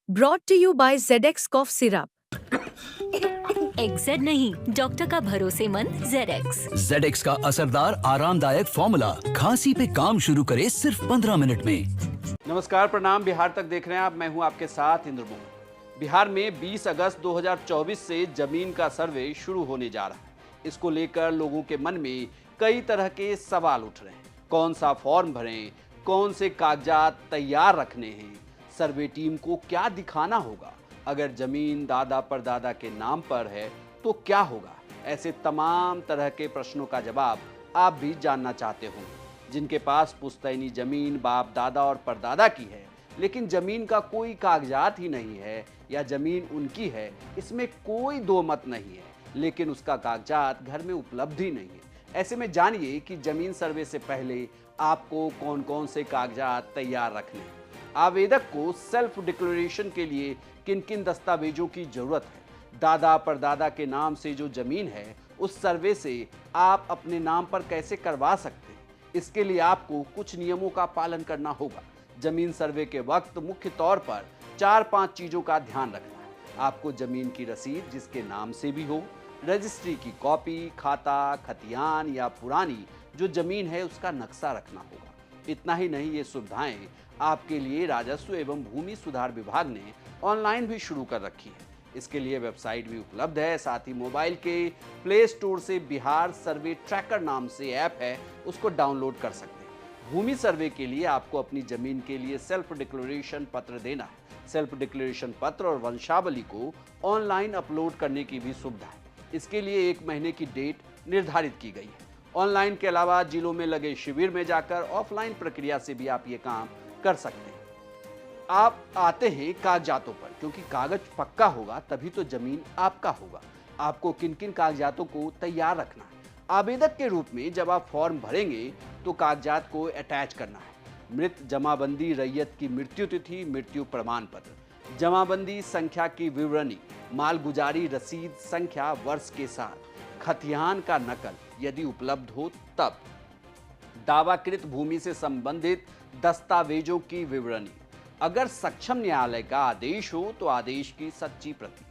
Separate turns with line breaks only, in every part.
Brought to you by ZX cough syrup.
XZ नहीं, doctor का भरोसेमंद ZX।
ZX का असरदार आरामदायक फॉर्मूला खांसी पे काम शुरू करे सिर्फ 15 मिनट में।
नमस्कार, प्रणाम। बिहार तक देख रहे हैं आप, मैं हूं आपके साथ इंद्र मोहन। बिहार में 20 अगस्त 2024 से जमीन का सर्वे शुरू होने जा रहा है। इसको लेकर लोगों के मन में कई तरह के सवाल उठ रहे हैं। कौन सा फॉर्म भरें, कौन से कागजात तैयार रखने हैं, सर्वे टीम को क्या दिखाना होगा, अगर जमीन दादा परदादा के नाम पर है तो क्या होगा। ऐसे तमाम तरह के प्रश्नों का जवाब आप भी जानना चाहते होंगे। जिनके पास पुश्तैनी जमीन बाप दादा और परदादा की है, लेकिन जमीन का कोई कागजात ही नहीं है, या जमीन उनकी है, इसमें कोई दो मत नहीं है, लेकिन उसका कागजात घर में उपलब्ध ही नहीं है। ऐसे में जानिए कि जमीन सर्वे से पहले आपको कौन कौन से कागजात तैयार रखने हैं। आवेदक को सेल्फ डिक्लेरेशन के लिए किन किन दस्तावेजों की जरूरत है। दादा परदादा के नाम से जो जमीन है, उस सर्वे से आप अपने नाम पर कैसे करवा सकते हैं। इसके लिए आपको कुछ नियमों का पालन करना होगा। जमीन सर्वे के वक्त मुख्य तौर पर 4-5 चीजों का ध्यान रखना है। आपको जमीन की रसीद जिसके नाम से भी हो, रजिस्ट्री की कॉपी, खाता, खतियान या पुरानी जो जमीन है उसका नक्शा रखना होगा। इतना ही नहीं, ये सुविधाएं आपके लिए राजस्व एवं भूमि सुधार विभाग ने ऑनलाइन भी शुरू कर रखी है। इसके लिए वेबसाइट भी उपलब्ध है। साथ ही मोबाइल के प्ले स्टोर से बिहार सर्वे ट्रैकर नाम से ऐप है, उसको डाउनलोड कर सकते हैं। भूमि सर्वे के लिए आपको अपनी जमीन के लिए सेल्फ डिक्लेरेशन पत्र देना है। सेल्फ डिक्लेरेशन पत्र और वंशावली को ऑनलाइन अपलोड करने की भी सुविधा है। इसके लिए 1 महीने की डेट निर्धारित की गई है। ऑनलाइन के अलावा जिलों में लगे शिविर में जाकर ऑफलाइन प्रक्रिया से भी आप ये काम कर सकते हैं। आप आते हैं कागजातों पर, क्योंकि कागज पक्का होगा तभी तो जमीन आपका होगा। आपको किन किन कागजातों को तैयार रखना है। आवेदक के रूप में जब आप फॉर्म भरेंगे तो कागजात को अटैच करना है। मृत जमाबंदी रैयत की मृत्यु तिथि, मृत्यु प्रमाण पत्र, जमाबंदी संख्या की विवरणी, मालगुजारी रसीद संख्या वर्ष के साथ, खतियान का नकल यदि उपलब्ध हो तब, दावाकृत भूमि से संबंधित दस्तावेजों की विवरणी, अगर सक्षम न्यायालय का आदेश हो तो आदेश की सच्ची प्रति,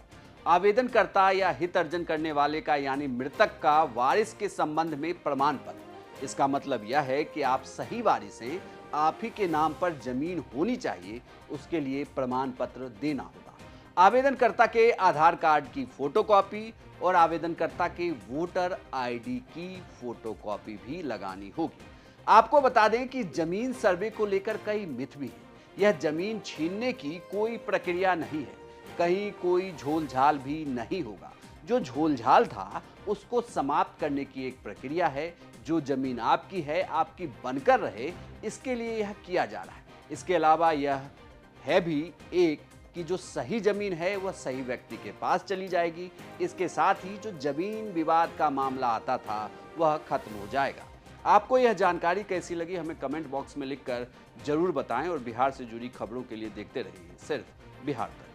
आवेदनकर्ता या हित अर्जन करने वाले का यानी मृतक का वारिस के संबंध में प्रमाण पत्र। इसका मतलब यह है कि आप सही वारिस हैं, आप ही के नाम पर जमीन होनी चाहिए, उसके लिए प्रमाण पत्र देना होगा। आवेदनकर्ता के आधार कार्ड की फोटोकॉपी और आवेदनकर्ता के वोटर आईडी की फोटोकॉपी भी लगानी होगी। आपको बता दें कि जमीन सर्वे को लेकर कई मिथ भी हैं। यह जमीन छीनने की कोई प्रक्रिया नहीं है, कहीं कोई झोलझाल भी नहीं होगा। जो झोलझाल था उसको समाप्त करने की एक प्रक्रिया है। जो जमीन आपकी है, आपकी बनकर रहे, इसके लिए यह किया जा रहा है। इसके अलावा यह है भी एक कि जो सही जमीन है वह सही व्यक्ति के पास चली जाएगी। इसके साथ ही जो जमीन विवाद का मामला आता था वह खत्म हो जाएगा। आपको यह जानकारी कैसी लगी हमें कमेंट बॉक्स में लिखकर जरूर बताएं, और बिहार से जुड़ी खबरों के लिए देखते रहिए सिर्फ बिहार तक।